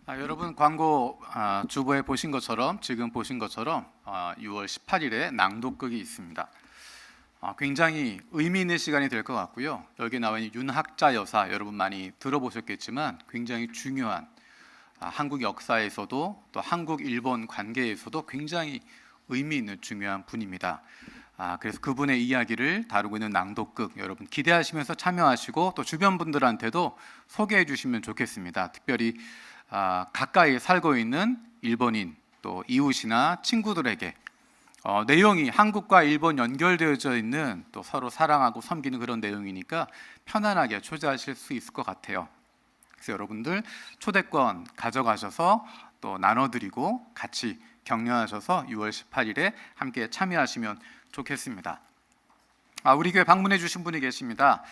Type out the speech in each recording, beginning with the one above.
여러분 광고 주보에 보신 것처럼 지금 보신 것처럼 6월 18일에 낭독극이 있습니다. 굉장히 의미 있는 시간이 될 것 같고요. 여기 나와 있는 윤학자 여사 여러분 많이 들어보셨겠지만 굉장히 중요한 한국 역사에서도 또 한국 일본 관계에서도 굉장히 의미 있는 중요한 분입니다. 그래서 그분의 이야기를 다루고 있는 낭독극 여러분 기대하시면서 참여하시고 또 주변 분들한테도 소개해 주시면 좋겠습니다. 특별히 가까이 살고 있는 일본인 또 이웃이나 친구들에게 내용이 한국과 일본 연결되어져 있는 또 서로 사랑하고 섬기는 그런 내용이니까 편안하게 초대하실 수 있을 것 같아요. 그래서 여러분들 초대권 가져가셔서 또 나눠드리고 같이 격려하셔서 6월 18일에 함께 참여하시면 좋겠습니다. 우리 교회 방문해 주신 분이 계십니다.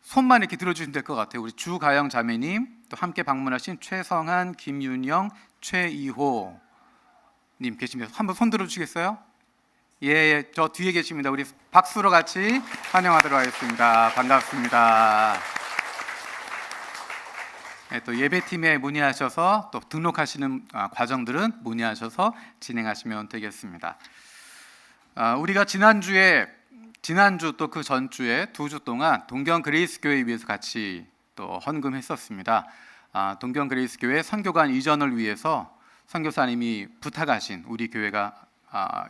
손만 이렇게 들어주시면 될 것 같아요. 우리 주가영 자매님, 또 함께 방문하신 최성한, 김윤영, 최이호 님 계십니다. 한번 손 들어주시겠어요? 예, 저 뒤에 계십니다. 우리 박수로 같이 환영하도록 하겠습니다. 반갑습니다. 또 예배팀에 문의하셔서 또 등록하시는 과정들은 문의하셔서 진행하시면 되겠습니다. 우리가 지난주 또 그 전주에 2주 동안 동경 그레이스 교회 위해서 같이 또 헌금했었습니다. 동경 그레이스 교회 선교관 이전을 위해서 선교사님이 부탁하신 우리 교회가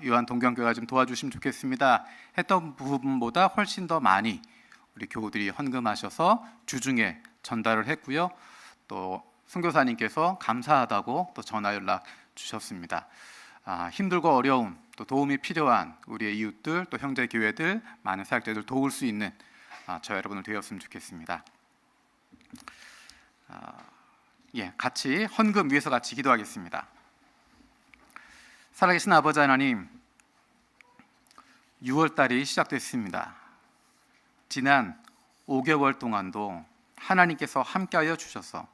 요한 동경교회가 좀 도와주시면 좋겠습니다 했던 부분보다 훨씬 더 많이 우리 교우들이 헌금하셔서 주중에 전달을 했고요. 또 선교사님께서 감사하다고 또 전화 연락 주셨습니다. 힘들고 어려움 또 도움이 필요한 우리의 이웃들 또 형제 교회들 많은 사역자들 도울 수 있는 저 여러분을 되었으면 좋겠습니다. 같이 헌금 위해서 같이 기도하겠습니다. 살아계신 아버지 하나님, 6월달이 시작됐습니다. 지난 5개월 동안도 하나님께서 함께하여 주셔서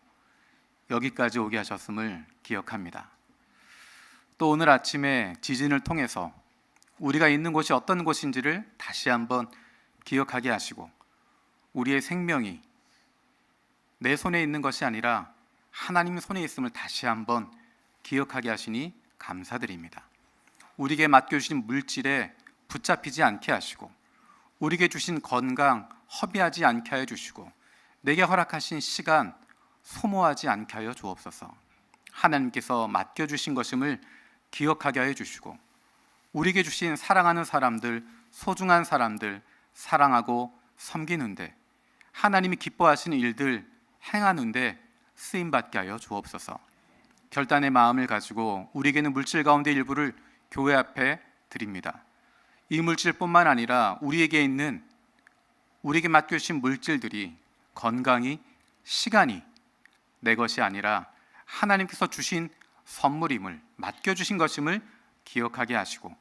여기까지 오게 하셨음을 기억합니다. 또 오늘 아침에 지진을 통해서 우리가 있는 곳이 어떤 곳인지를 다시 한번 기억하게 하시고 우리의 생명이 내 손에 있는 것이 아니라 하나님 손에 있음을 다시 한번 기억하게 하시니 감사드립니다. 우리에게 맡겨주신 물질에 붙잡히지 않게 하시고 우리에게 주신 건강 허비하지 않게 하여 주시고 내게 허락하신 시간 소모하지 않게 하여 주옵소서. 하나님께서 맡겨주신 것임을 기억하게 하여 주시고 우리에게 주신 사랑하는 사람들, 소중한 사람들 사랑하고 섬기는데 하나님이 기뻐하시는 일들 행하는데 쓰임받게 하여 주옵소서. 결단의 마음을 가지고 우리에게는 물질 가운데 일부를 교회 앞에 드립니다. 이 물질뿐만 아니라 우리에게 맡겨주신 물질들이 건강이, 시간이 내 것이 아니라 하나님께서 주신 선물임을 맡겨주신 것임을 기억하게 하시고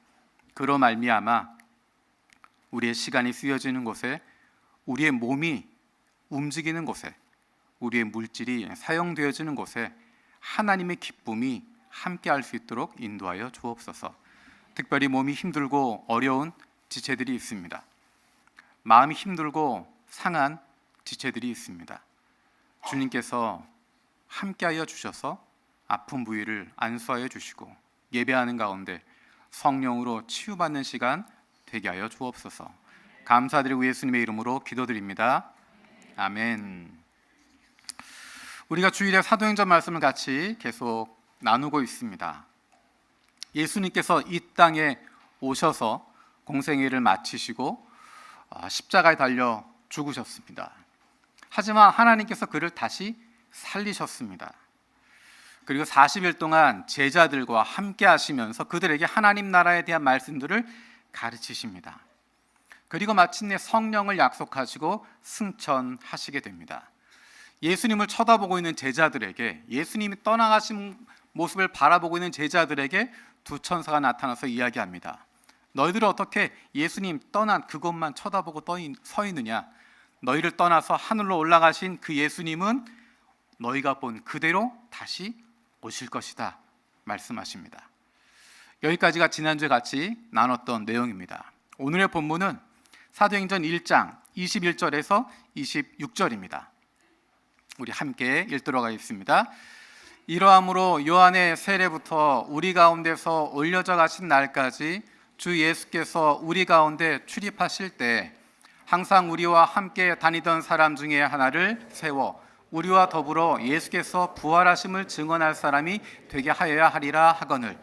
그로 말미암아 우리의 시간이 쓰여지는 곳에 우리의 몸이 움직이는 곳에 우리의 물질이 사용되어지는 곳에 하나님의 기쁨이 함께할 수 있도록 인도하여 주옵소서. 특별히 몸이 힘들고 어려운 지체들이 있습니다. 마음이 힘들고 상한 지체들이 있습니다. 주님께서 함께하여 주셔서 아픈 부위를 안수하여 주시고 예배하는 가운데 성령으로 치유받는 시간 되게 하여 주옵소서. 감사드리고 예수님의 이름으로 기도드립니다. 아멘. 우리가 주일에 사도행전 말씀을 같이 계속 나누고 있습니다. 예수님께서 이 땅에 오셔서 공생애를 마치시고 십자가에 달려 죽으셨습니다. 하지만 하나님께서 그를 다시 살리셨습니다. 그리고 40일 동안 제자들과 함께 하시면서 그들에게 하나님 나라에 대한 말씀들을 가르치십니다. 그리고 마침내 성령을 약속하시고 승천하시게 됩니다. 예수님을 쳐다보고 있는 제자들에게, 예수님이 떠나가신 모습을 바라보고 있는 제자들에게 두 천사가 나타나서 이야기합니다. 너희들은 어떻게 예수님 떠난 그곳만 쳐다보고 서 있느냐? 너희를 떠나서 하늘로 올라가신 그 예수님은 너희가 본 그대로 다시 오실 것이다 말씀하십니다. 여기까지가 지난주에 같이 나눴던 내용입니다. 오늘의 본문은 사도행전 1장 21절에서 26절입니다. 우리 함께 읽도록 하겠습니다. 이러함으로 요한의 세례부터 우리 가운데서 올려져 가신 날까지 주 예수께서 우리 가운데 출입하실 때 항상 우리와 함께 다니던 사람 중에 하나를 세워 우리와 더불어 예수께서 부활하심을 증언할 사람이 되게 하여야 하리라 하거늘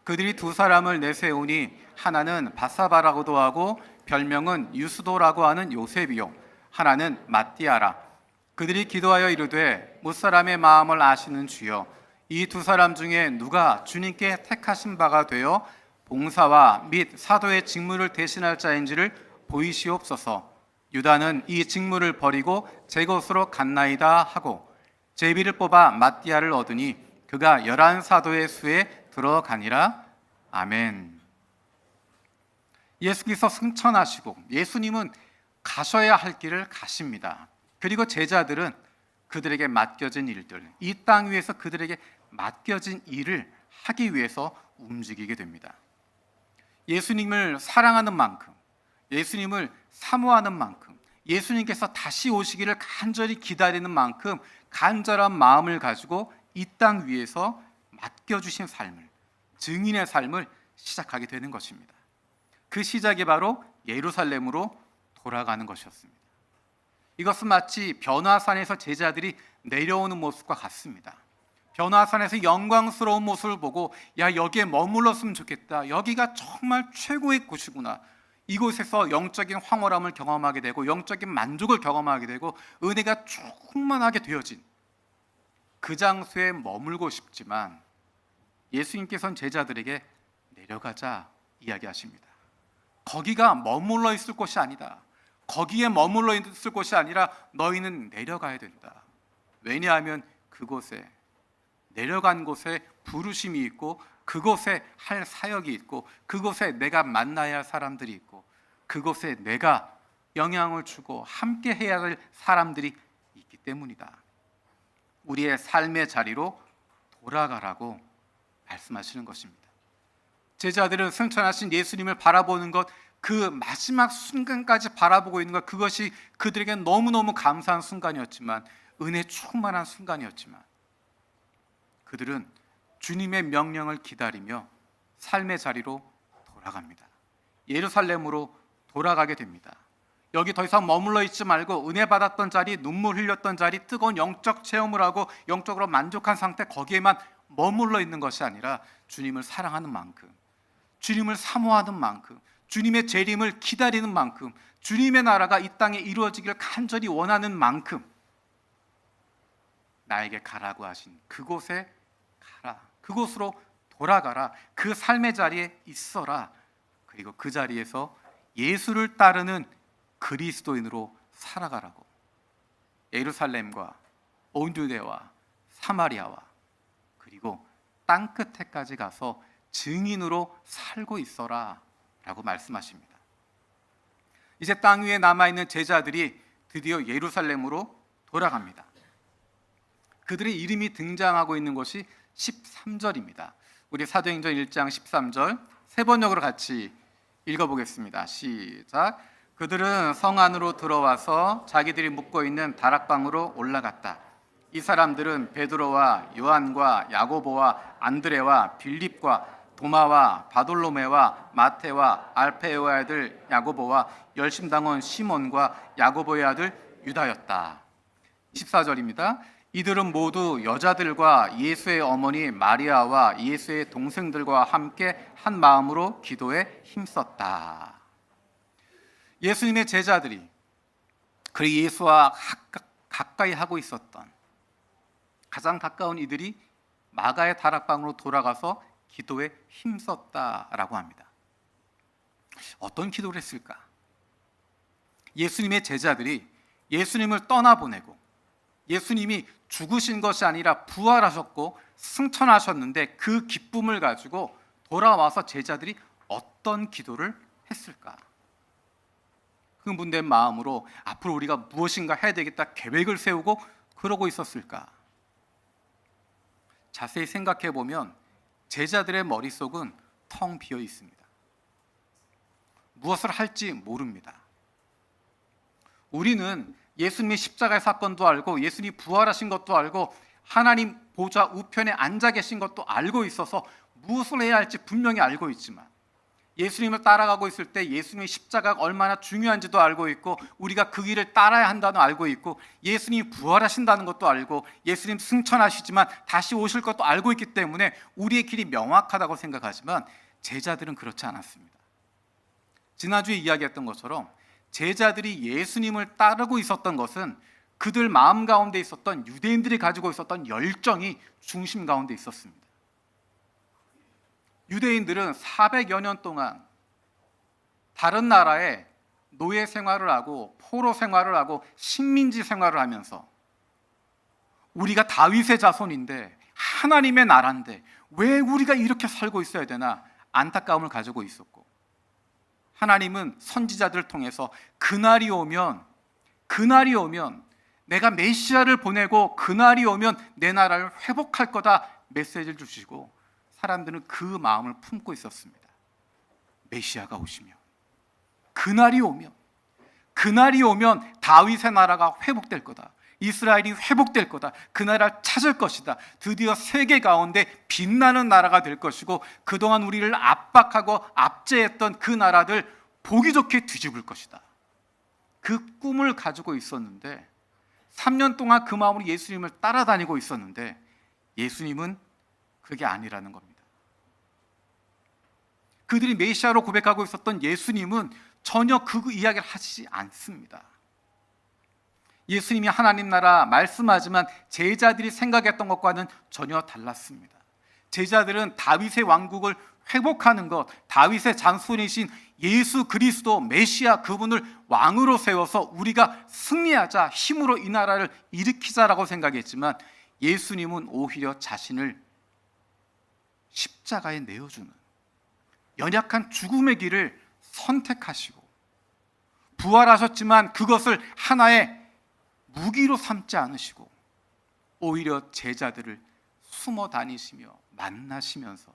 그들이 두 사람을 내세우니 하나는 바사바라고도 하고 별명은 유스도라고 하는 요셉이요 하나는 matti아라. 그들이 기도하여 이르되 못사람의 마음을 아시는 주여 이 두 사람 중에 누가 주님께 택하신 바가 되어 봉사와 및 사도의 직무를 대신할 자인지를 보이시옵소서. 유다는 이 직무를 버리고 제 것으로 갔나이다 하고 제비를 뽑아 matti아를 얻으니 그가 11 사도의 수에 들어가니라. 아멘. 예수께서 승천하시고 예수님은 가셔야 할 길을 가십니다. 그리고 제자들은 그들에게 맡겨진 일들, 이 땅 위에서 그들에게 맡겨진 일을 하기 위해서 움직이게 됩니다. 예수님을 사랑하는 만큼, 예수님을 사모하는 만큼, 예수님께서 다시 오시기를 간절히 기다리는 만큼 간절한 마음을 가지고 이 땅 위에서 맡겨주신 삶을, 증인의 삶을 시작하게 되는 것입니다. 그 시작이 바로 예루살렘으로 돌아가는 것이었습니다. 이것은 마치 변화산에서 제자들이 내려오는 모습과 같습니다. 변화산에서 영광스러운 모습을 보고 야 여기에 머물렀으면 좋겠다. 여기가 정말 최고의 곳이구나. 이곳에서 영적인 황홀함을 경험하게 되고 영적인 만족을 경험하게 되고 은혜가 충만하게 되어진 그 장소에 머물고 싶지만 예수님께서는 제자들에게 내려가자 이야기하십니다. 거기가 머물러 있을 곳이 아니다. 거기에 머물러 있을 곳이 아니라 너희는 내려가야 된다. 왜냐하면 그곳에 내려간 곳에 부르심이 있고 그곳에 할 사역이 있고 그곳에 내가 만나야 할 사람들이 있고 그곳에 내가 영향을 주고 함께 해야 할 사람들이 있기 때문이다. 우리의 삶의 자리로 돌아가라고 말씀하시는 것입니다. 제자들은 승천하신 예수님을 바라보는 것, 그 마지막 순간까지 바라보고 있는 것, 그것이 그들에게 너무너무 감사한 순간이었지만, 은혜 충만한 순간이었지만 그들은 주님의 명령을 기다리며 삶의 자리로 돌아갑니다. 예루살렘으로 돌아가게 됩니다. 여기 더 이상 머물러 있지 말고 은혜 받았던 자리, 눈물 흘렸던 자리, 뜨거운 영적 체험을 하고 영적으로 만족한 상태, 거기에만 머물러 있는 것이 아니라 주님을 사랑하는 만큼, 주님을 사모하는 만큼, 주님의 재림을 기다리는 만큼, 주님의 나라가 이 땅에 이루어지기를 간절히 원하는 만큼 나에게 가라고 하신 그곳에 가라, 그곳으로 돌아가라, 그 삶의 자리에 있어라. 그리고 그 자리에서 예수를 따르는 그리스도인으로 살아가라고. 예루살렘과 온 유대와 사마리아와 그리고 땅 끝에까지 가서 증인으로 살고 있어라 라고 말씀하십니다. 이제 땅 위에 남아있는 제자들이 드디어 예루살렘으로 돌아갑니다. 그들의 이름이 등장하고 있는 것이 13절입니다. 우리 사도행전 1장 13절 세 번역으로 같이 읽어보겠습니다. 시작. 그들은 성 안으로 들어와서 자기들이 묵고 있는 다락방으로 올라갔다. 이 사람들은 베드로와 요한과 야고보와 안드레와 빌립과 도마와 바돌로메와 마테와 알페오의 아들 야고보와 열심당원 시몬과 야고보의 아들 유다였다. 14절입니다. 이들은 모두 여자들과 예수의 어머니 마리아와 예수의 동생들과 함께 한 마음으로 기도에 힘썼다. 예수님의 제자들이 그 예수와 가까이 하고 있었던 가장 가까운 이들이 마가의 다락방으로 돌아가서 기도에 힘썼다라고 합니다. 어떤 기도를 했을까? 예수님의 제자들이 예수님을 떠나보내고 예수님이 죽으신 것이 아니라 부활하셨고 승천하셨는데 그 기쁨을 가지고 돌아와서 제자들이 어떤 기도를 했을까? 흥분된 마음으로 앞으로 우리가 무엇인가 해야 되겠다 계획을 세우고 그러고 있었을까? 자세히 생각해 보면 제자들의 머릿속은 텅 비어 있습니다. 무엇을 할지 모릅니다. 우리는 예수님의 십자가의 사건도 알고 예수님이 부활하신 것도 알고 하나님 보좌 우편에 앉아 계신 것도 알고 있어서 무엇을 해야 할지 분명히 알고 있지만, 예수님을 따라가고 있을 때 예수님의 십자가가 얼마나 중요한지도 알고 있고 우리가 그 길을 따라야 한다는 알고 있고 예수님이 부활하신다는 것도 알고 예수님 승천하시지만 다시 오실 것도 알고 있기 때문에 우리의 길이 명확하다고 생각하지만, 제자들은 그렇지 않았습니다. 지난주에 이야기했던 것처럼 제자들이 예수님을 따르고 있었던 것은 그들 마음 가운데 있었던 유대인들이 가지고 있었던 열정이 중심 가운데 있었습니다. 유대인들은 400여 년 동안 다른 나라에 노예 생활을 하고 포로 생활을 하고 식민지 생활을 하면서 우리가 다윗의 자손인데 하나님의 나라인데 왜 우리가 이렇게 살고 있어야 되나 안타까움을 가지고 있었고, 하나님은 선지자들을 통해서 그날이 오면 내가 메시아를 보내고 그날이 오면 내 나라를 회복할 거다 메시지를 주시고 사람들은 그 마음을 품고 있었습니다. 메시아가 오시면, 그날이 오면 다윗의 나라가 회복될 거다. 이스라엘이 회복될 거다. 그 나라를 찾을 것이다. 드디어 세계 가운데 빛나는 나라가 될 것이고 그동안 우리를 압박하고 압제했던 그 나라들 보기 좋게 뒤집을 것이다. 그 꿈을 가지고 있었는데 3년 동안 그 마음으로 예수님을 따라다니고 있었는데 예수님은 그게 아니라는 겁니다. 그들이 메시아로 고백하고 있었던 예수님은 전혀 그 이야기를 하시지 않습니다. 예수님이 하나님 나라 말씀하지만 제자들이 생각했던 것과는 전혀 달랐습니다. 제자들은 다윗의 왕국을 회복하는 것, 다윗의 장손이신 예수 그리스도 메시아 그분을 왕으로 세워서 우리가 승리하자, 힘으로 이 나라를 일으키자라고 생각했지만, 예수님은 오히려 자신을 십자가에 내어주는 연약한 죽음의 길을 선택하시고 부활하셨지만 그것을 하나의 무기로 삼지 않으시고 오히려 제자들을 숨어 다니시며 만나시면서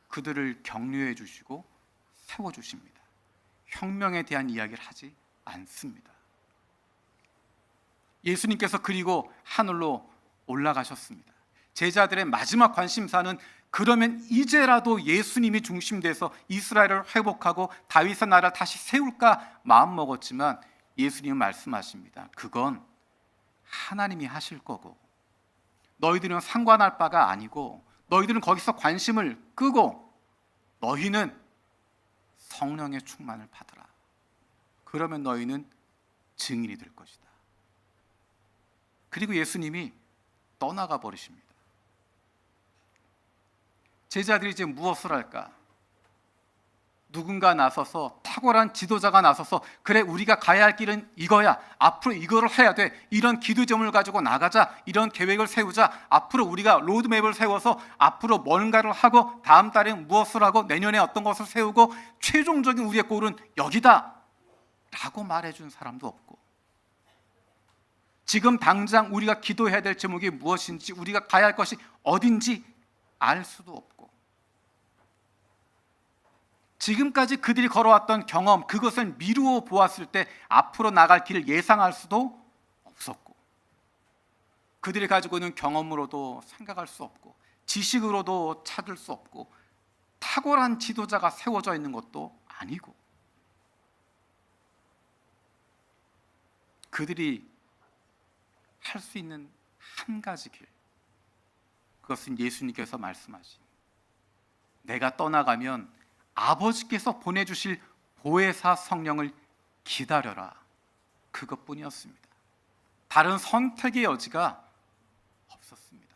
그들을 격려해 주시고 세워 주십니다. 혁명에 대한 이야기를 하지 않습니다. 예수님께서 그리고 하늘로 올라가셨습니다. 제자들의 마지막 관심사는 그러면 이제라도 예수님이 중심돼서 이스라엘을 회복하고 다윗의 나라를 다시 세울까 마음먹었지만, 예수님은 말씀하십니다. 그건 하나님이 하실 거고 너희들은 상관할 바가 아니고 너희들은 거기서 관심을 끄고 너희는 성령의 충만을 받으라. 그러면 너희는 증인이 될 것이다. 그리고 예수님이 떠나가 버리십니다. 제자들이 이제 무엇을 할까? 누군가 나서서, 탁월한 지도자가 나서서 그래 우리가 가야 할 길은 이거야, 앞으로 이거를 해야 돼, 이런 기도점을 가지고 나가자, 이런 계획을 세우자, 앞으로 우리가 로드맵을 세워서 앞으로 뭔가를 하고 다음 달에 무엇을 하고 내년에 어떤 것을 세우고 최종적인 우리의 골은 여기다 라고 말해준 사람도 없고, 지금 당장 우리가 기도해야 될 제목이 무엇인지, 우리가 가야 할 것이 어딘지 알 수도 없고, 지금까지 그들이 걸어왔던 경험, 그것을 미루어 보았을 때 앞으로 나갈 길을 예상할 수도 없었고, 그들이 가지고 있는 경험으로도 생각할 수 없고 지식으로도 찾을 수 없고 탁월한 지도자가 세워져 있는 것도 아니고, 그들이 할 수 있는 한 가지 길, 그것은 예수님께서 말씀하신 내가 떠나가면 아버지께서 보내주실 보혜사 성령을 기다려라, 그것뿐이었습니다. 다른 선택의 여지가 없었습니다.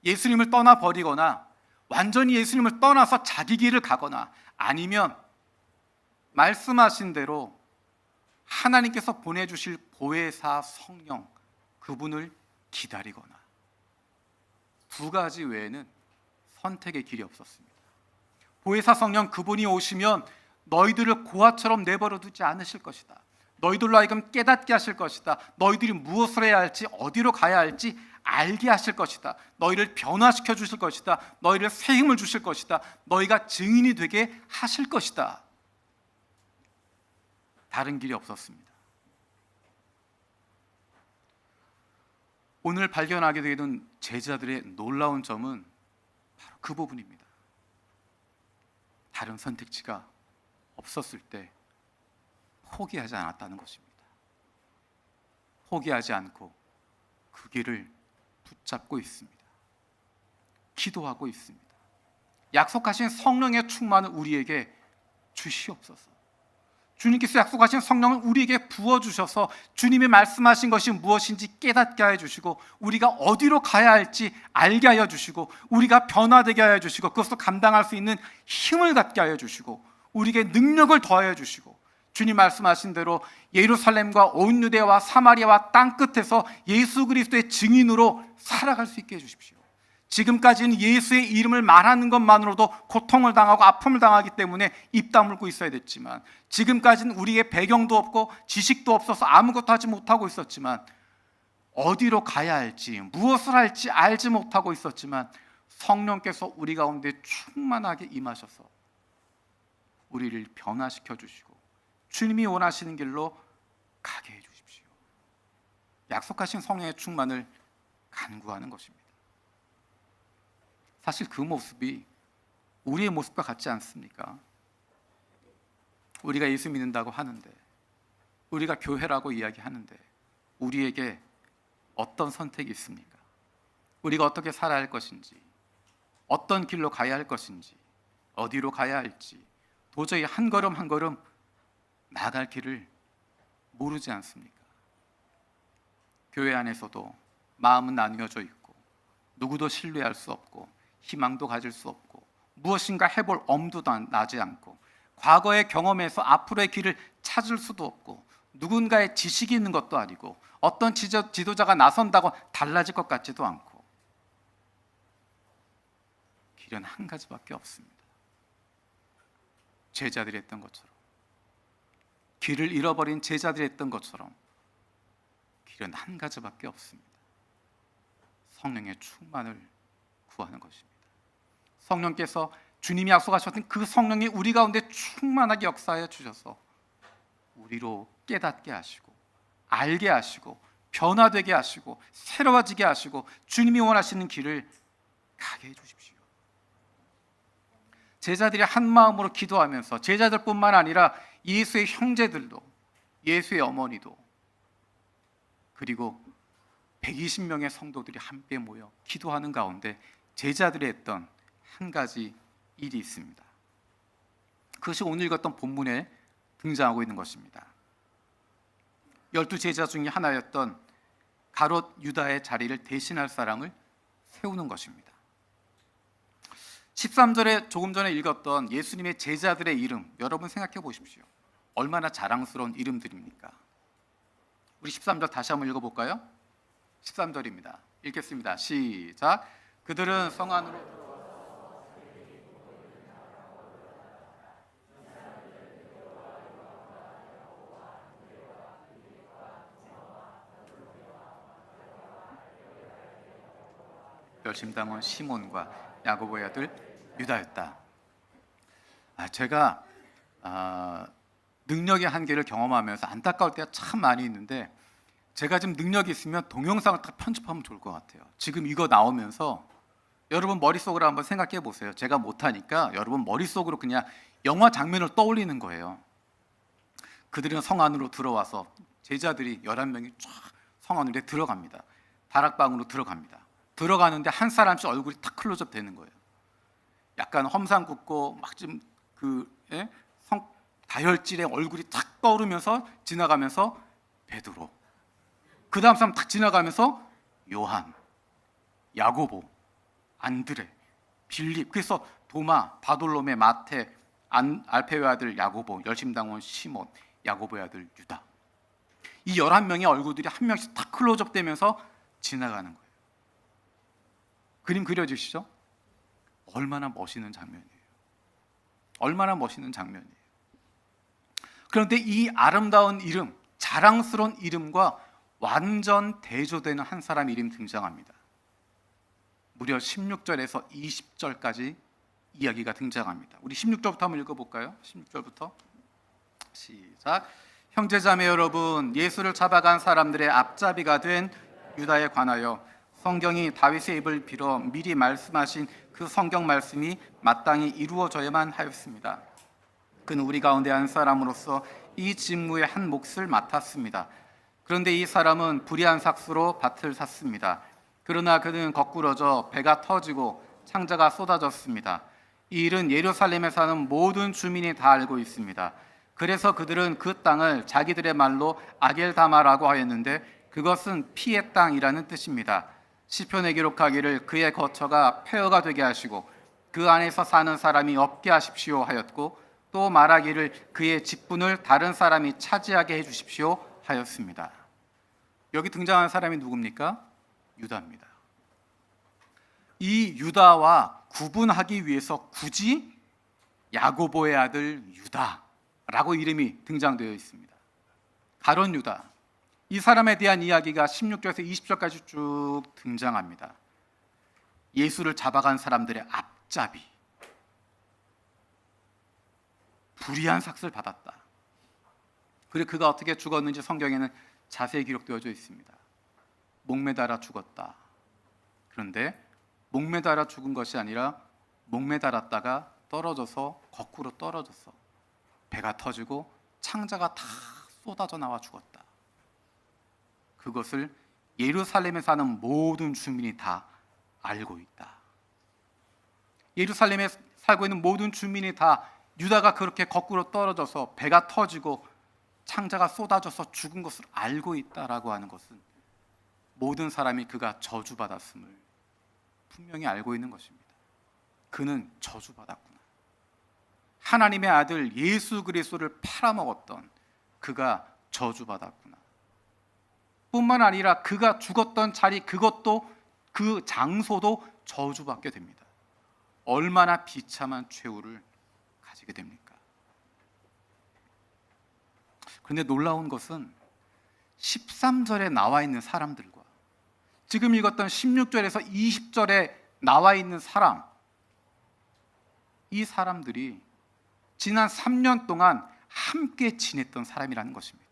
예수님을 떠나버리거나 완전히 예수님을 떠나서 자기 길을 가거나 아니면 말씀하신 대로 하나님께서 보내주실 보혜사 성령 그분을 기다리거나, 두 가지 외에는 선택의 길이 없었습니다. 보혜사 성령 그분이 오시면 너희들을 고아처럼 내버려 두지 않으실 것이다. 너희들로 하여금 깨닫게 하실 것이다. 너희들이 무엇을 해야 할지, 어디로 가야 할지 알게 하실 것이다. 너희를 변화시켜 주실 것이다. 너희를 새 힘을 주실 것이다. 너희가 증인이 되게 하실 것이다. 다른 길이 없었습니다. 오늘 발견하게 되는 제자들의 놀라운 점은 바로 그 부분입니다. 다른 선택지가 없었을 때 포기하지 않았다는 것입니다. 포기하지 않고 그 길을 붙잡고 있습니다. 기도하고 있습니다. 약속하신 성령의 충만을 우리에게 주시옵소서. 주님께서 약속하신 성령을 우리에게 부어주셔서 주님이 말씀하신 것이 무엇인지 깨닫게 하여 주시고, 우리가 어디로 가야 할지 알게 하여 주시고, 우리가 변화되게 하여 주시고, 그것을 감당할 수 있는 힘을 갖게 하여 주시고, 우리에게 능력을 더하여 주시고, 주님 말씀하신 대로 예루살렘과 온 유대와 사마리아와 땅끝에서 예수 그리스도의 증인으로 살아갈 수 있게 해주십시오. 지금까지는 예수의 이름을 말하는 것만으로도 고통을 당하고 아픔을 당하기 때문에 입 다물고 있어야 됐지만, 지금까지는 우리의 배경도 없고 지식도 없어서 아무것도 하지 못하고 있었지만, 어디로 가야 할지 무엇을 할지 알지 못하고 있었지만, 성령께서 우리 가운데 충만하게 임하셔서 우리를 변화시켜 주시고 주님이 원하시는 길로 가게 해 주십시오. 약속하신 성령의 충만을 간구하는 것입니다. 사실 그 모습이 우리의 모습과 같지 않습니까? 우리가 예수 믿는다고 하는데, 우리가 교회라고 이야기하는데, 우리에게 어떤 선택이 있습니까? 우리가 어떻게 살아야 할 것인지, 어떤 길로 가야 할 것인지, 어디로 가야 할지 도저히 한 걸음 한 걸음 나갈 길을 모르지 않습니까? 교회 안에서도 마음은 나뉘어져 있고, 누구도 신뢰할 수 없고, 희망도 가질 수 없고, 무엇인가 해볼 엄두도 나지 않고, 과거의 경험에서 앞으로의 길을 찾을 수도 없고, 누군가의 지식이 있는 것도 아니고, 어떤 지도자가 나선다고 달라질 것 같지도 않고, 길은 한 가지밖에 없습니다. 제자들이 했던 것처럼, 길을 잃어버린 제자들이 했던 것처럼 길은 한 가지밖에 없습니다. 성령의 충만을 구하는 것입니다. 성령께서 주님이 약속하셨던 그 성령이 우리 가운데 충만하게 역사하여 주셔서 우리로 깨닫게 하시고, 알게 하시고, 변화되게 하시고, 새로워지게 하시고, 주님이 원하시는 길을 가게 해 주십시오. 제자들이 한 마음으로 기도하면서, 제자들뿐만 아니라 예수의 형제들도, 예수의 어머니도, 그리고 120명의 성도들이 함께 모여 기도하는 가운데 제자들이 했던 한 가지 일이 있습니다. 그것이 오늘 읽었던 본문에 등장하고 있는 것입니다. 12 제자 중에 하나였던 가롯 유다의 자리를 대신할 사람을 세우는 것입니다. 13절에 조금 전에 읽었던 예수님의 제자들의 이름, 여러분 생각해 보십시오. 얼마나 자랑스러운 이름들입니까? 우리 13절 다시 한번 읽어볼까요? 13절입니다. 읽겠습니다. 시작. 그들은 성 안으로 열심당원 시몬과 야고보의 아들 유다였다. 제가 능력의 한계를 경험하면서 안타까울 때가 참 많이 있는데, 제가 좀 능력이 있으면 동영상을 딱 편집하면 좋을 것 같아요. 지금 이거 나오면서 여러분 머릿속으로 한번 생각해 보세요. 제가 못하니까 여러분 머릿속으로 그냥 영화 장면을 떠올리는 거예요. 그들은 성 안으로 들어와서 제자들이 11명이 쫙 성 안으로 들어갑니다. 다락방으로 들어갑니다. 들어가는데 한 사람씩 얼굴이 탁 클로즈업 되는 거예요. 약간 험상 궂고 막 좀 성 다혈질의 얼굴이 탁 떠오르면서 지나가면서 베드로, 그 다음 사람 탁 지나가면서 요한, 야고보, 안드레, 빌립, 그래서 도마, 바돌로메, 마태, 알페의 아들 야고보, 열심당원 시몬, 야고보의 아들 유다. 이 11명의 얼굴들이 한 명씩 탁 클로즈업 되면서 지나가는 거예요. 그림 그려주시죠? 얼마나 멋있는 장면이에요. 얼마나 멋있는 장면이에요. 그런데 이 아름다운 이름, 자랑스러운 이름과 완전 대조되는 한 사람 이름 등장합니다. 무려 16절에서 20절까지 이야기가 등장합니다. 우리 16절부터 한번 읽어볼까요? 16절부터 시작. 형제자매 여러분, 예수를 잡아간 사람들의 앞잡이가 된 유다에 관하여 성경이 다윗의 입을 빌어 미리 말씀하신 그 성경 말씀이 마땅히 이루어져야만 하였습니다. 그는 우리 가운데 한 사람으로서 이 직무의 한 몫을 맡았습니다. 그런데 이 사람은 불의한 삭수로 밭을 샀습니다. 그러나 그는 거꾸러져 배가 터지고 창자가 쏟아졌습니다. 이 일은 예루살렘에 사는 모든 주민이 다 알고 있습니다. 그래서 그들은 그 땅을 자기들의 말로 아겔다마라고 하였는데 그것은 피의 땅이라는 뜻입니다. 시편에 기록하기를 그의 거처가 폐허가 되게 하시고 그 안에서 사는 사람이 없게 하십시오 하였고 또 말하기를 그의 직분을 다른 사람이 차지하게 해주십시오 하였습니다. 여기 등장한 사람이 누굽니까? 유다입니다. 이 유다와 구분하기 위해서 굳이 야고보의 아들 유다라고 이름이 등장되어 있습니다. 가론 유다. 이 사람에 대한 이야기가 16절에서 20절까지 쭉 등장합니다. 예수를 잡아간 사람들의 앞잡이, 불의한 삭슬 받았다. 그리고 그가 어떻게 죽었는지 성경에는 자세히 기록되어져 있습니다. 목매달아 죽었다. 그런데 목매달아 죽은 것이 아니라 목매달았다가 떨어져서 거꾸로 떨어져서 배가 터지고 창자가 다 쏟아져 나와 죽었다. 그것을 예루살렘에 사는 모든 주민이 다 알고 있다. 예루살렘에 살고 있는 모든 주민이 다 유다가 그렇게 거꾸로 떨어져서 배가 터지고 창자가 쏟아져서 죽은 것을 알고 있다라고 하는 것은 모든 사람이 그가 저주받았음을 분명히 알고 있는 것입니다. 그는 저주받았구나. 하나님의 아들 예수 그리스도를 팔아먹었던 그가 저주받았구나. 뿐만 아니라 그가 죽었던 자리 그것도 그 장소도 저주받게 됩니다. 얼마나 비참한 최후를 가지게 됩니까? 그런데 놀라운 것은 13절에 나와 있는 사람들과 지금 읽었던 16절에서 20절에 나와 있는 사람, 이 사람들이 지난 3년 동안 함께 지냈던 사람이라는 것입니다.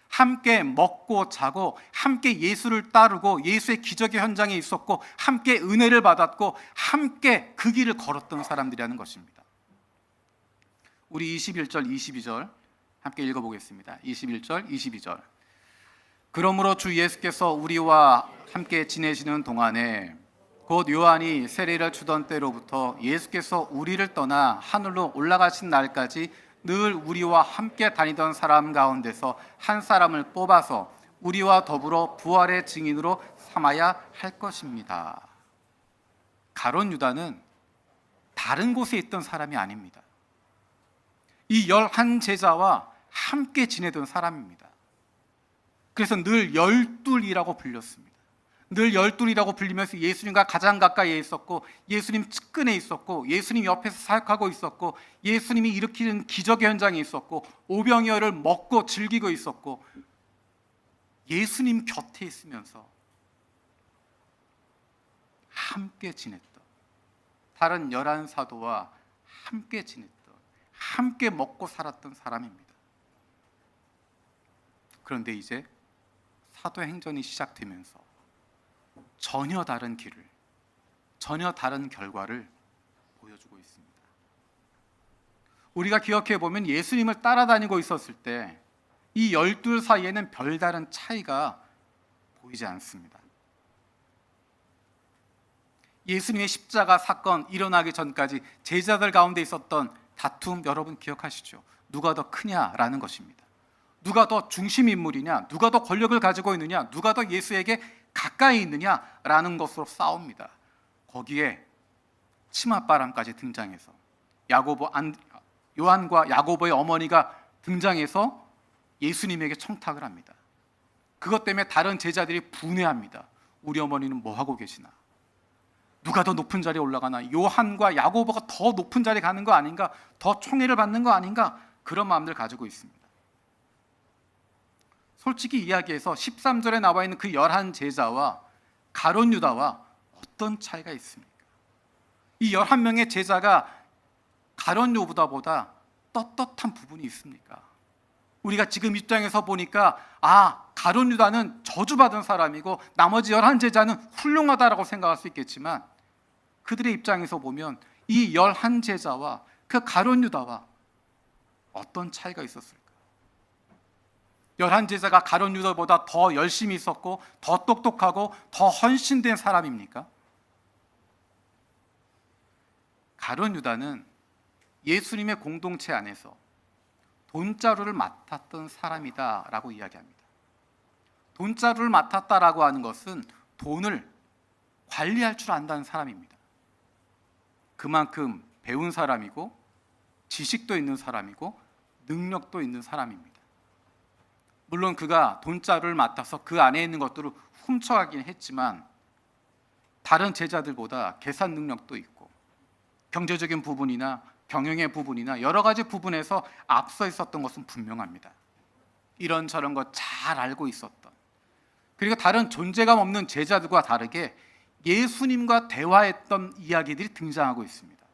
함께 먹고 자고 함께 예수를 따르고 예수의 기적의 현장에 있었고 함께 은혜를 받았고 함께 그 길을 걸었던 사람들이라는 것입니다. 우리 21절, 22절 함께 읽어보겠습니다. 21절, 22절. 그러므로 주 예수께서 우리와 함께 지내시는 동안에 곧 요한이 세례를 주던 때로부터 예수께서 우리를 떠나 하늘로 올라가신 날까지 늘 우리와 함께 다니던 사람 가운데서 한 사람을 뽑아서 우리와 더불어 부활의 증인으로 삼아야 할 것입니다. 가론 유다는 다른 곳에 있던 사람이 아닙니다. 이 11제자와 함께 지내던 사람입니다. 그래서 늘 열둘이라고 불렸습니다. 늘 열둘이라고 불리면서 예수님과 가장 가까이에 있었고 예수님 측근에 있었고 예수님 옆에서 사역하고 있었고 예수님이 일으키는 기적의 현장에 있었고 오병이어를 먹고 즐기고 있었고 예수님 곁에 있으면서 함께 지냈던 다른 11사도와 함께 지냈던 함께 먹고 살았던 사람입니다. 그런데 이제 사도행전이 시작되면서 전혀 다른 길을, 전혀 다른 결과를 보여주고 있습니다. 우리가 기억해 보면 예수님을 따라다니고 있었을 때 이 12 사이에는 별다른 차이가 보이지 않습니다. 예수님의 십자가 사건 일어나기 전까지 제자들 가운데 있었던 다툼 여러분 기억하시죠? 누가 더 크냐라는 것입니다. 누가 더 중심 인물이냐, 누가 더 권력을 가지고 있느냐, 누가 더 예수에게 가까이 있느냐라는 것으로 싸웁니다. 거기에 치맛바람까지 등장해서 요한과 야고보의 어머니가 등장해서 예수님에게 청탁을 합니다. 그것 때문에 다른 제자들이 분해합니다. 우리 어머니는 뭐 하고 계시나? 누가 더 높은 자리에 올라가나? 요한과 야고보가 더 높은 자리에 가는 거 아닌가? 더 총애를 받는 거 아닌가? 그런 마음들 가지고 있습니다. 솔직히 이야기해서 13절에 나와 있는 그 11제자와 가론 유다와 어떤 차이가 있습니까? 이 11명의 제자가 가론 유다보다 떳떳한 부분이 있습니까? 우리가 지금 입장에서 보니까 가룟 유다는 저주받은 사람이고 나머지 11제자는 훌륭하다라고 생각할 수 있겠지만, 그들의 입장에서 보면 이 11제자와 그 가룟 유다와 어떤 차이가 있었을까? 11제자가 가룟 유다보다 더 열심히 있었고 더 똑똑하고 더 헌신된 사람입니까? 가룟 유다는 예수님의 공동체 안에서 돈자루를 맡았던 사람이다라고 이야기합니다. 돈자루를 맡았다라고 하는 것은 돈을 관리할 줄 안다는 사람입니다. 그만큼 배운 사람이고 지식도 있는 사람이고 능력도 있는 사람입니다. 물론 그가 돈자루를 맡아서 그 안에 있는 것들을 훔쳐가긴 했지만 다른 제자들보다 계산 능력도 있고 경제적인 부분이나 경영의 부분이나 여러 가지 부분에서 앞서 있었던 것은 분명합니다. 이런저런 것 잘 알고 있었던, 그리고 다른 존재감 없는 제자들과 다르게 예수님과 대화했던 이야기들이 등장하고 있습니다.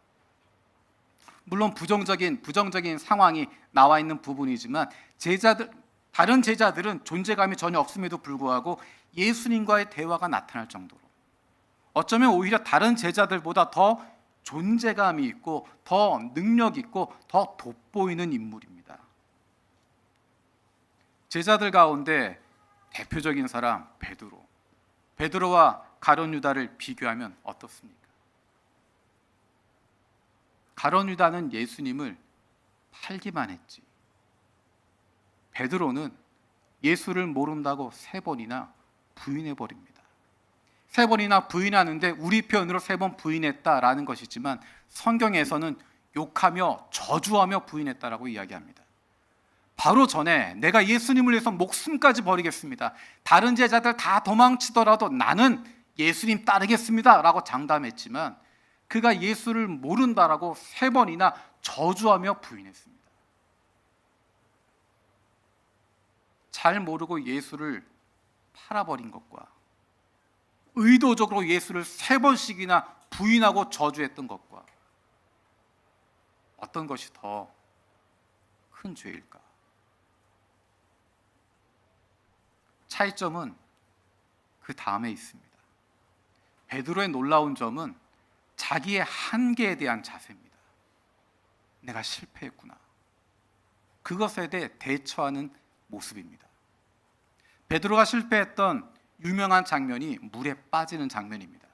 물론 부정적인 상황이 나와 있는 부분이지만 다른 제자들은 존재감이 전혀 없음에도 불구하고 예수님과의 대화가 나타날 정도로, 어쩌면 오히려 다른 제자들보다 더 존재감이 있고 더 능력 있고 더 돋보이는 인물입니다. 제자들 가운데 대표적인 사람 베드로와 가룟 유다를 비교하면 어떻습니까? 가룟 유다는 예수님을 팔기만 했지, 베드로는 예수를 모른다고 3번이나 부인해 버립니다. 3번이나 부인하는데 우리 표현으로 3번 부인했다라는 것이지만 성경에서는 욕하며 저주하며 부인했다라고 이야기합니다. 바로 전에 내가 예수님을 위해서 목숨까지 버리겠습니다, 다른 제자들 다 도망치더라도 나는 예수님 따르겠습니다 라고 장담했지만 그가 예수를 모른다라고 3번이나 저주하며 부인했습니다. 잘 모르고 예수를 팔아버린 것과 의도적으로 예수를 3번씩이나 부인하고 저주했던 것과 어떤 것이 더 큰 죄일까? 차이점은 그 다음에 있습니다. 베드로의 놀라운 점은 자기의 한계에 대한 자세입니다. 내가 실패했구나. 그것에 대해 대처하는 모습입니다. 베드로가 실패했던 유명한 장면이 물에 빠지는 장면입니다.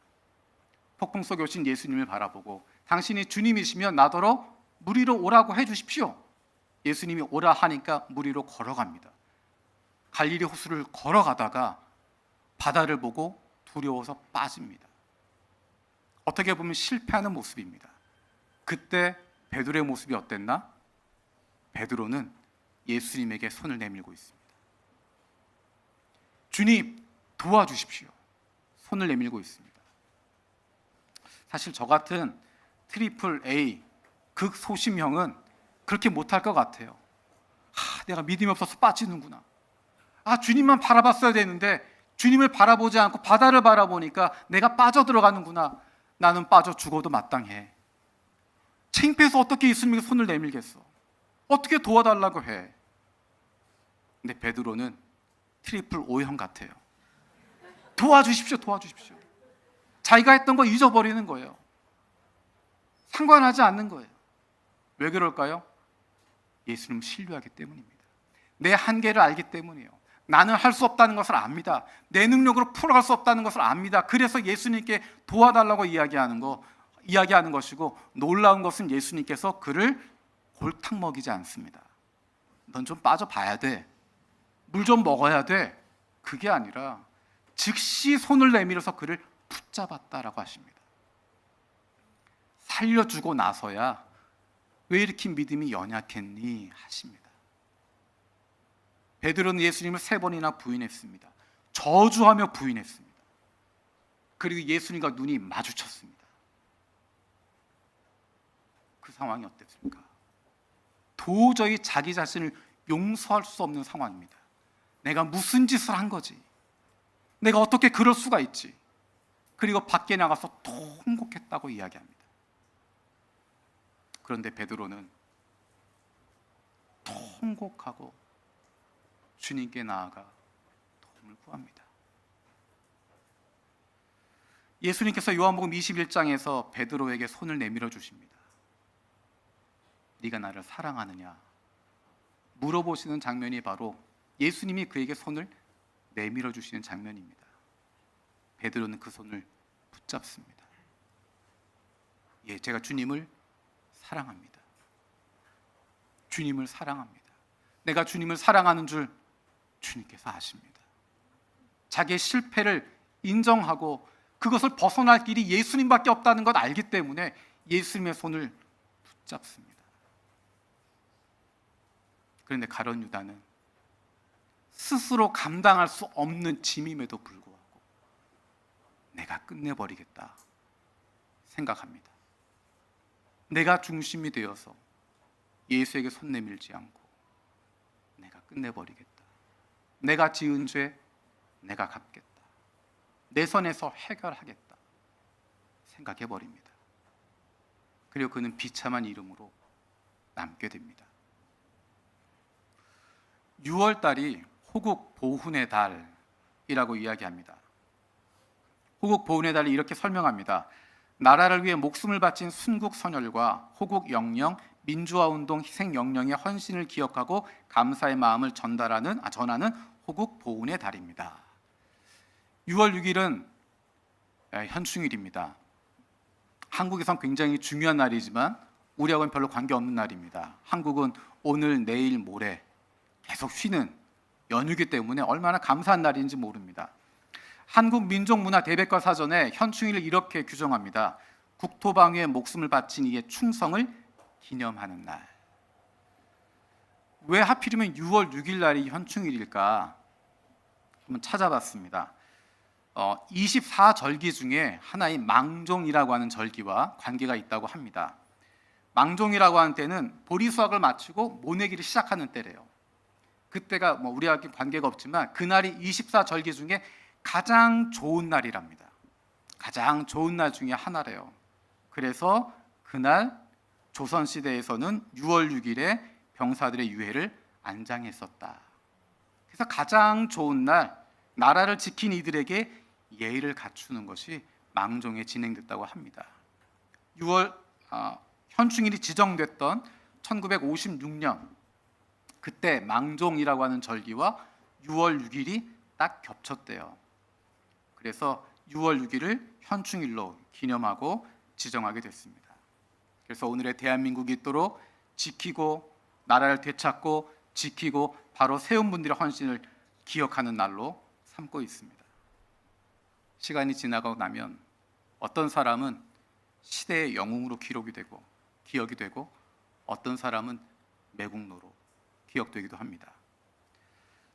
폭풍 속에 오신 예수님을 바라보고 당신이 주님이시면 나더러 물 위로 오라고 해주십시오. 예수님이 오라 하니까 물 위로 걸어갑니다. 갈릴리 호수를 걸어가다가 바다를 보고 두려워서 빠집니다. 어떻게 보면 실패하는 모습입니다. 그때 베드로의 모습이 어땠나? 베드로는 예수님에게 손을 내밀고 있습니다. 주님 도와주십시오. 손을 내밀고 있습니다. 사실 저 같은 트리플 A 극소심형은 그렇게 못할 것 같아요. 내가 믿음이 없어서 빠지는구나. 주님만 바라봤어야 되는데 주님을 바라보지 않고 바다를 바라보니까 내가 빠져들어가는구나. 나는 빠져 죽어도 마땅해. 창피해서 어떻게 예수님에게 손을 내밀겠어? 어떻게 도와달라고 해? 근데 베드로는 트리플 O형 같아요. 도와주십시오. 자기가 했던 거 잊어버리는 거예요. 상관하지 않는 거예요. 왜 그럴까요? 예수님을 신뢰하기 때문입니다. 내 한계를 알기 때문이에요. 나는 할 수 없다는 것을 압니다. 내 능력으로 풀어갈 수 없다는 것을 압니다. 그래서 예수님께 도와달라고 이야기하는 것이고, 놀라운 것은 예수님께서 그를 골탕 먹이지 않습니다. 넌 좀 빠져봐야 돼. 물 좀 먹어야 돼. 그게 아니라 즉시 손을 내밀어서 그를 붙잡았다라고 하십니다. 살려주고 나서야 왜 이렇게 믿음이 연약했니 하십니다. 베드로는 예수님을 3번이나 부인했습니다. 저주하며 부인했습니다. 그리고 예수님과 눈이 마주쳤습니다. 그 상황이 어땠습니까? 도저히 자기 자신을 용서할 수 없는 상황입니다. 내가 무슨 짓을 한 거지? 내가 어떻게 그럴 수가 있지? 그리고 밖에 나가서 통곡했다고 이야기합니다. 그런데 베드로는 통곡하고 주님께 나아가 도움을 구합니다. 예수님께서 요한복음 21장에서 베드로에게 손을 내밀어 주십니다. 네가 나를 사랑하느냐 물어보시는 장면이 바로 예수님이 그에게 손을 내밀어 주시는 장면입니다. 베드로는 그 손을 붙잡습니다. 예, 제가 주님을 사랑합니다. 주님을 사랑합니다. 내가 주님을 사랑하는 줄 주님께서 아십니다. 자기의 실패를 인정하고 그것을 벗어날 길이 예수님밖에 없다는 것 알기 때문에 예수님의 손을 붙잡습니다. 그런데 가룟 유다는 스스로 감당할 수 없는 짐임에도 불구하고 내가 끝내버리겠다 생각합니다. 내가 중심이 되어서 예수에게 손 내밀지 않고 내가 끝내버리겠다. 내가 지은 죄 내가 갚겠다. 내 선에서 해결하겠다 생각해버립니다. 그리고 그는 비참한 이름으로 남게 됩니다. 6월달이 호국 보훈의 달이라고 이야기합니다. 호국 보훈의 달이 이렇게 설명합니다. 나라를 위해 목숨을 바친 순국 선열과 호국 영령, 민주화운동 희생 영령의 헌신을 기억하고 감사의 마음을 전하는 호국 보훈의 달입니다. 6월 6일은 현충일입니다. 한국에선 굉장히 중요한 날이지만 우리하고는 별로 관계없는 날입니다. 한국은 오늘, 내일, 모레 계속 쉬는 연휴이기 때문에 얼마나 감사한 날인지 모릅니다. 한국민족문화대백과 사전에 현충일을 이렇게 규정합니다. 국토방위에 목숨을 바친 이의 충성을 기념하는 날. 왜 하필이면 6월 6일 날이 현충일일까? 한번 찾아봤습니다. 24절기 중에 하나인 망종이라고 하는 절기와 관계가 있다고 합니다. 망종이라고 하는 때는 보리수확을 마치고 모내기를 시작하는 때래요. 그때가 우리와 관계가 없지만 그날이 24절기 중에 가장 좋은 날이랍니다. 가장 좋은 날 중에 하나래요. 그래서 그날 조선시대에서는 6월 6일에 병사들의 유해를 안장했었다. 그래서 가장 좋은 날 나라를 지킨 이들에게 예의를 갖추는 것이 망종에 진행됐다고 합니다. 6월 현충일이 지정됐던 1956년 그때 망종이라고 하는 절기와 6월 6일이 딱 겹쳤대요. 그래서 6월 6일을 현충일로 기념하고 지정하게 됐습니다. 그래서 오늘의 대한민국이 있도록 지키고 나라를 되찾고 지키고 바로 세운 분들의 헌신을 기억하는 날로 삼고 있습니다. 시간이 지나고 나면 어떤 사람은 시대의 영웅으로 기록이 되고 기억이 되고 어떤 사람은 매국노로 기억되기도 합니다.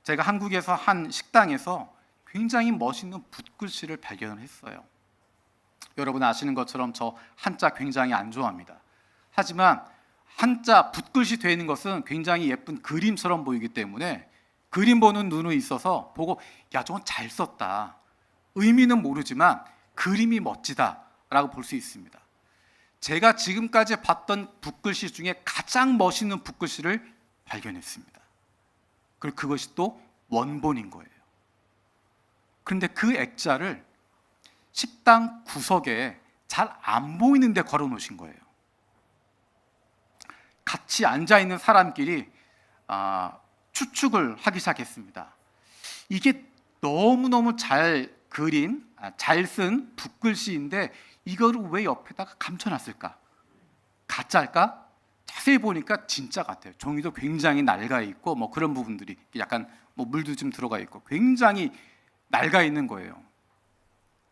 제가 한국에서 한 식당에서 굉장히 멋있는 붓글씨를 발견을 했어요. 여러분 아시는 것처럼 저 한자 굉장히 안 좋아합니다. 하지만 한자 붓글씨 되어 있는 것은 굉장히 예쁜 그림처럼 보이기 때문에 그림 보는 눈이 있어서 보고 야 저건 잘 썼다. 의미는 모르지만 그림이 멋지다라고 볼 수 있습니다. 제가 지금까지 봤던 붓글씨 중에 가장 멋있는 붓글씨를 발견했습니다. 그리고 그것이 또 원본인 거예요. 그런데 그 액자를 식당 구석에 잘 안 보이는 데 걸어 놓으신 거예요. 같이 앉아 있는 사람끼리 추측을 하기 시작했습니다. 이게 너무너무 잘 그린, 잘 쓴 붓글씨인데 이거를 왜 옆에다가 감춰놨을까? 가짜일까? 자세히 보니까 진짜 같아요. 종이도 굉장히 낡아 있고 그런 부분들이 약간 물도 좀 들어가 있고 굉장히 낡아 있는 거예요.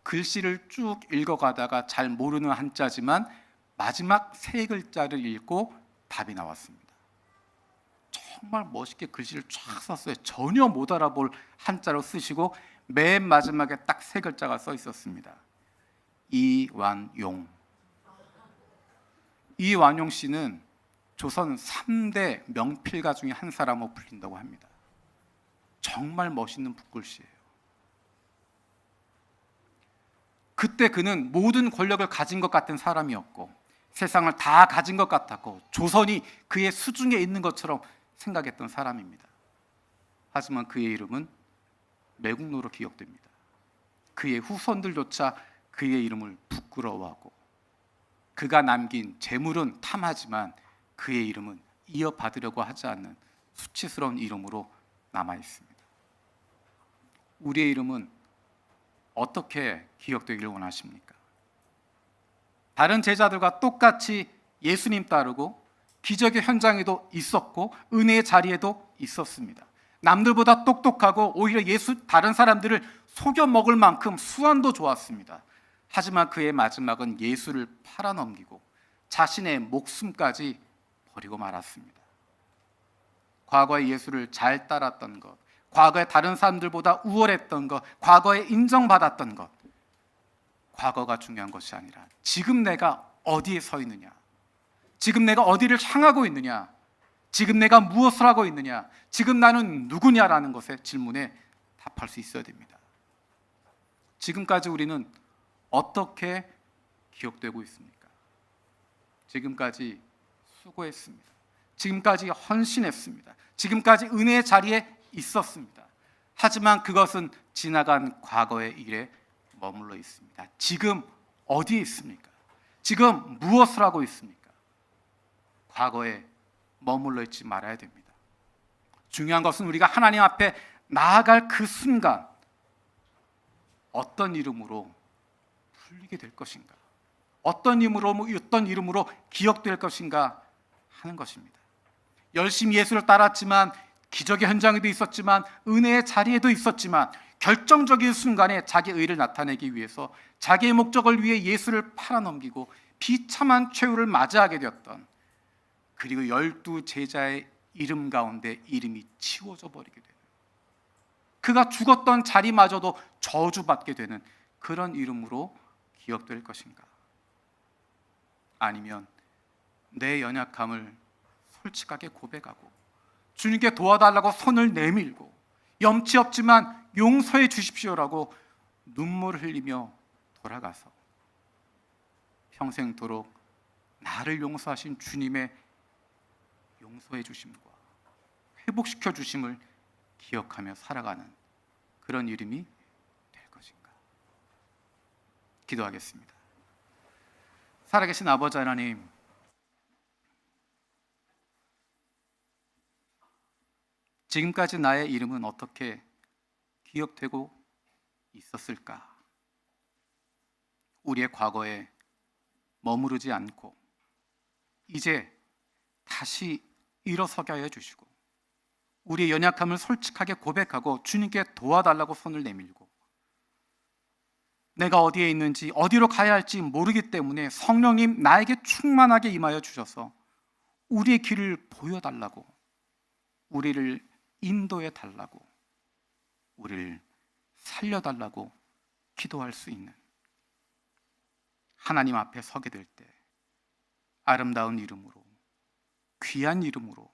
글씨를 쭉 읽어가다가 잘 모르는 한자지만 마지막 세 글자를 읽고 답이 나왔습니다. 정말 멋있게 글씨를 쫙 썼어요. 전혀 못 알아볼 한자로 쓰시고 맨 마지막에 딱 세 글자가 써 있었습니다. 이완용. 이완용 씨는 조선 3대 명필가 중에 한 사람으로 불린다고 합니다. 정말 멋있는 붓글씨예요. 그때 그는 모든 권력을 가진 것 같은 사람이었고 세상을 다 가진 것 같았고 조선이 그의 수중에 있는 것처럼 생각했던 사람입니다. 하지만 그의 이름은 매국노로 기억됩니다. 그의 후손들조차 그의 이름을 부끄러워하고 그가 남긴 재물은 탐하지만 그의 이름은 이어받으려고 하지 않는 수치스러운 이름으로 남아 있습니다. 우리의 이름은 어떻게 기억되기를 원하십니까? 다른 제자들과 똑같이 예수님 따르고 기적의 현장에도 있었고 은혜의 자리에도 있었습니다. 남들보다 똑똑하고 오히려 다른 사람들을 속여 먹을 만큼 수완도 좋았습니다. 하지만 그의 마지막은 예수를 팔아넘기고 자신의 목숨까지 버리고 말았습니다. 과거에 예수를 잘 따랐던 것, 과거에 다른 사람들보다 우월했던 것, 과거에 인정받았던 것, 과거가 중요한 것이 아니라 지금 내가 어디에 서 있느냐, 지금 내가 어디를 향하고 있느냐, 지금 내가 무엇을 하고 있느냐, 지금 나는 누구냐라는 것에 질문에 답할 수 있어야 됩니다. 지금까지 우리는 어떻게 기억되고 있습니까? 지금까지 수고했습니다. 지금까지 헌신했습니다. 지금까지 은혜의 자리에 있었습니다. 하지만 그것은 지나간 과거의 일에 머물러 있습니다. 지금 어디에 있습니까? 지금 무엇을 하고 있습니까? 과거에 머물러 있지 말아야 됩니다. 중요한 것은 우리가 하나님 앞에 나아갈 그 순간 어떤 이름으로 불리게 될 것인가, 어떤 이름으로 기억될 것인가 하는 것입니다. 열심히 예수를 따랐지만, 기적의 현장에도 있었지만, 은혜의 자리에도 있었지만, 결정적인 순간에 자기의 의를 나타내기 위해서 자기의 목적을 위해 예수를 팔아넘기고 비참한 최후를 맞이하게 되었던, 그리고 12 제자의 이름 가운데 이름이 치워져 버리게 되는, 그가 죽었던 자리마저도 저주받게 되는 그런 이름으로 기억될 것인가? 아니면 내 연약함을 솔직하게 고백하고 주님께 도와달라고 손을 내밀고 염치 없지만 용서해 주십시오라고 눈물을 흘리며 돌아가서 평생도록 나를 용서하신 주님의 용서해 주심과 회복시켜 주심을 기억하며 살아가는 그런 이름이 될 것인가? 기도하겠습니다. 살아계신 아버지 하나님, 지금까지 나의 이름은 어떻게 기억되고 있었을까? 우리의 과거에 머무르지 않고 이제 다시 일어서게 하여 주시고, 우리의 연약함을 솔직하게 고백하고 주님께 도와달라고 손을 내밀고, 내가 어디에 있는지 어디로 가야 할지 모르기 때문에 성령님 나에게 충만하게 임하여 주셔서 우리의 길을 보여달라고, 우리를 인도해 달라고, 우리를 살려달라고 기도할 수 있는, 하나님 앞에 서게 될 때 아름다운 이름으로, 귀한 이름으로,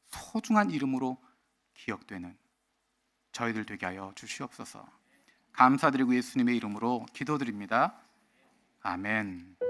소중한 이름으로 기억되는 저희들 되게 하여 주시옵소서. 감사드리고 예수님의 이름으로 기도드립니다. 아멘.